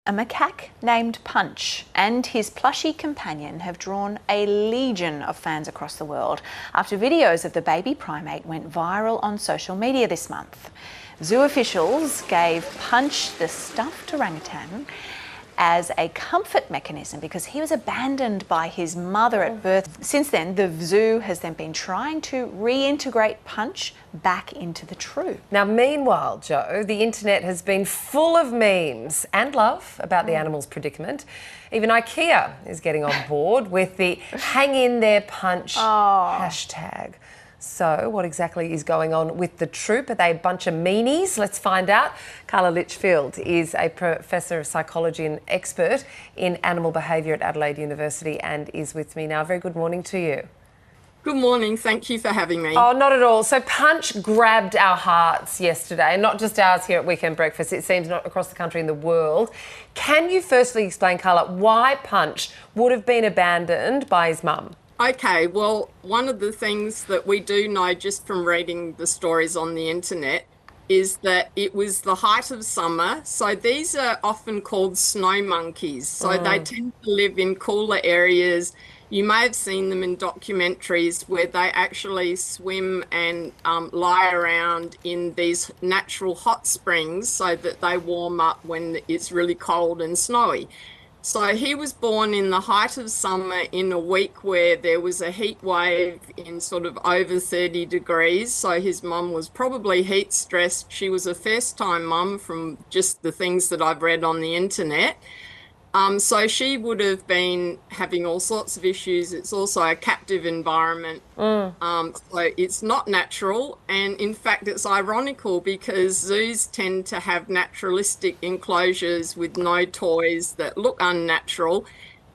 A macaque named Punch and his plushy companion have drawn a legion of fans across the world after videos of the baby primate went viral on social media this month. Zoo officials gave Punch the stuffed orangutan as a comfort mechanism because he was abandoned by his mother at birth. Since then, the zoo has then been trying to reintegrate Punch back into the troop. Now, meanwhile, Jo, the internet has been full of memes and love about the animal's predicament. Even IKEA is getting on board with the hang in there Punch hashtag. So what exactly is going on with the troop? Are they a bunch of meanies? Let's find out. Carla Litchfield is a professor of psychology and expert in animal behaviour at Adelaide University and is with me now. Very good morning to you. Good morning. Thank you for having me. Oh, not at all. So Punch grabbed our hearts yesterday, and not just ours here at Weekend Breakfast, it seems not across the country and the world. Can you firstly explain, Carla, why Punch would have been abandoned by his mum? Okay, well, one of the things that we do know just from reading the stories on the internet is that it was the height of summer. So these are often called snow monkeys. So they tend to live in cooler areas. You may have seen them in documentaries where they actually swim and lie around in these natural hot springs so that they warm up when it's really cold and snowy. So he was born in the height of summer in a week where there was a heat wave in sort of over 30 degrees. So his mum was probably heat stressed. She was a first-time mum from just the things that I've read on the internet. So she would have been having all sorts of issues. It's also a captive environment. So it's not natural. And in fact, it's ironical because zoos tend to have naturalistic enclosures with no toys that look unnatural.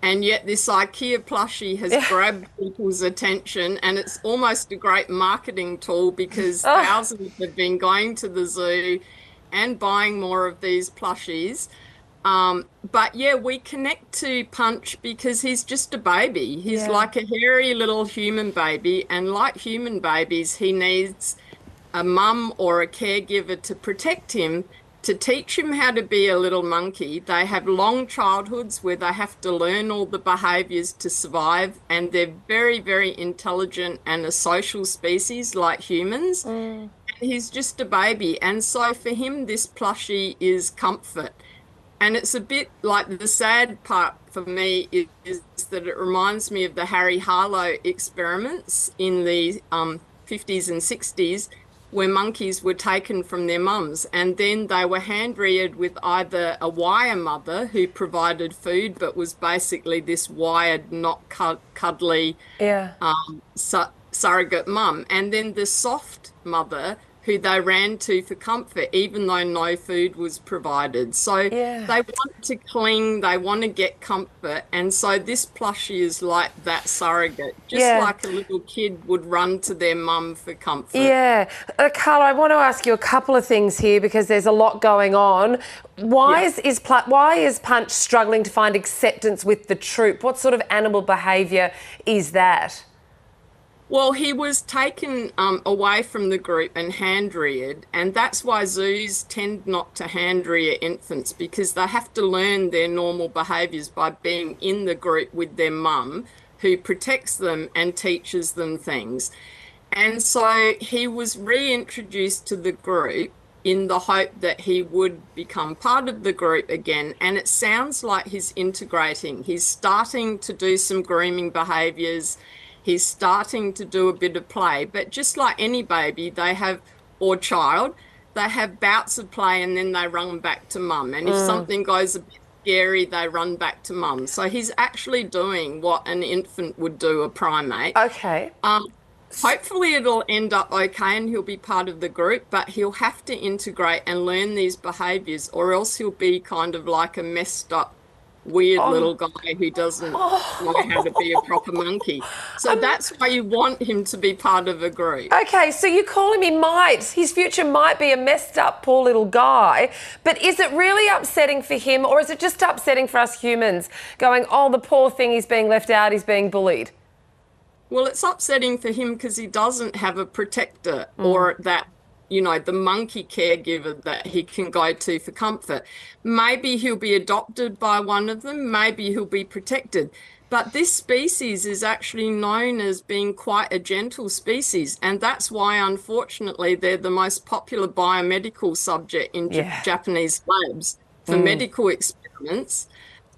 And yet this IKEA plushie has grabbed people's attention, and it's almost a great marketing tool because thousands have been going to the zoo and buying more of these plushies. But yeah, we connect to Punch because he's just a baby. He's like a hairy little human baby, and like human babies, he needs a mum or a caregiver to protect him, to teach him how to be a little monkey. They have long childhoods where they have to learn all the behaviours to survive, and they're very, very intelligent and a social species like humans. And he's just a baby, and so for him, this plushie is comfort. And it's a bit like the sad part for me is that it reminds me of the Harry Harlow experiments in the 50s and 60s where monkeys were taken from their mums and then they were hand-reared with either a wire mother who provided food but was basically this wired, not cuddly surrogate mum, and then the soft mother who they ran to for comfort, even though no food was provided. So they want to cling, they want to get comfort. And so this plushie is like that surrogate, just like a little kid would run to their mum for comfort. Yeah. Carla, I want to ask you a couple of things here because there's a lot going on. Why is Punch struggling to find acceptance with the troop? What sort of animal behaviour is that? Well, he was taken away from the group and hand-reared, and that's why zoos tend not to hand-rear infants because they have to learn their normal behaviours by being in the group with their mum who protects them and teaches them things. And so he was reintroduced to the group in the hope that he would become part of the group again, and it sounds like he's integrating. He's starting to do some grooming behaviours. He's starting to do a bit of play, but just like any baby, or child, they have bouts of play and then they run back to mum. And if something goes a bit scary, they run back to mum. So he's actually doing what an infant would do, a primate. Okay. Hopefully it'll end up okay and he'll be part of the group, but he'll have to integrate and learn these behaviours or else he'll be kind of like a messed up weird little guy who doesn't know how to be a proper monkey. So that's why you want him to be part of a group. Okay, so you're calling his future might be a messed up poor little guy, but is it really upsetting for him or is it just upsetting for us humans going, oh, the poor thing, he's being left out, he's being bullied? Well, it's upsetting for him because he doesn't have a protector or that the monkey caregiver that he can go to for comfort. Maybe he'll be adopted by one of them, maybe he'll be protected. But this species is actually known as being quite a gentle species, and that's why, unfortunately, they're the most popular biomedical subject in Japanese labs for medical experiments.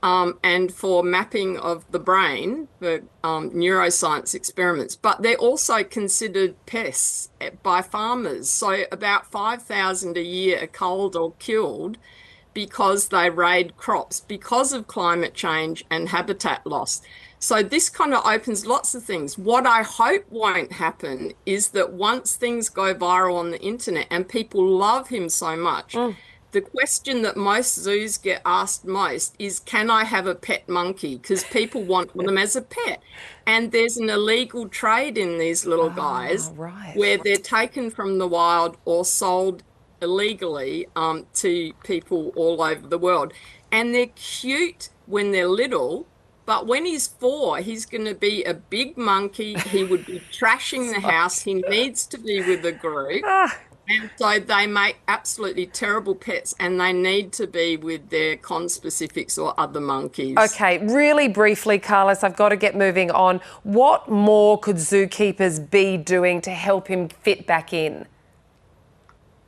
And for mapping of the brain for neuroscience experiments. But they're also considered pests by farmers. So about 5,000 a year are culled or killed because they raid crops because of climate change and habitat loss. So this kind of opens lots of things. What I hope won't happen is that once things go viral on the internet and people love him so much, the question that most zoos get asked most is, can I have a pet monkey? Because people want them as a pet. And there's an illegal trade in these little guys where they're taken from the wild or sold illegally to people all over the world. And they're cute when they're little, but when he's 4, he's going to be a big monkey. He would be trashing the house. He needs to be with a group. And so they make absolutely terrible pets, and they need to be with their conspecifics or other monkeys. Okay, really briefly, Carlos, I've got to get moving on. What more could zookeepers be doing to help him fit back in?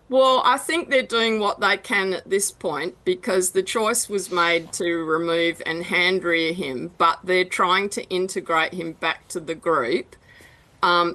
Well, I think they're doing what they can at this point because the choice was made to remove and hand rear him, but they're trying to integrate him back to the group.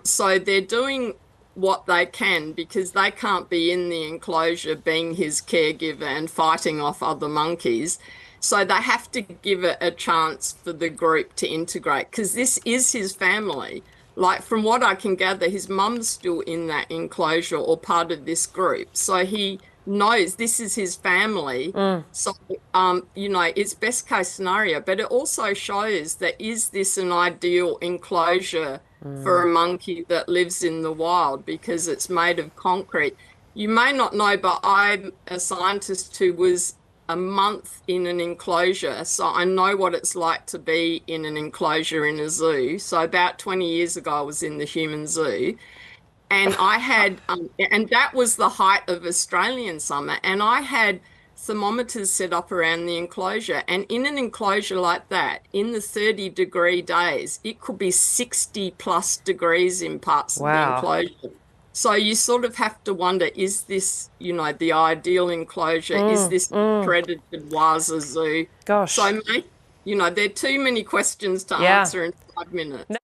So they're doing what they can because they can't be in the enclosure being his caregiver and fighting off other monkeys. So they have to give it a chance for the group to integrate because this is his family. Like from what I can gather, his mum's still in that enclosure or part of this group. So he knows this is his family. So, it's best case scenario, but it also shows that is this an ideal enclosure for a monkey that lives in the wild because it's made of concrete. You may not know, but I'm a scientist who was a month in an enclosure, so I know what it's like to be in an enclosure in a zoo. So about 20 years ago, I was in the human zoo, and I had, and that was the height of Australian summer, and I had thermometers set up around the enclosure, and in an enclosure like that, in the 30-degree days, it could be 60 plus degrees in parts of the enclosure. So you sort of have to wonder, is this, the ideal enclosure? Is this accredited Waza Zoo? Gosh. So, there are too many questions to answer in 5 minutes.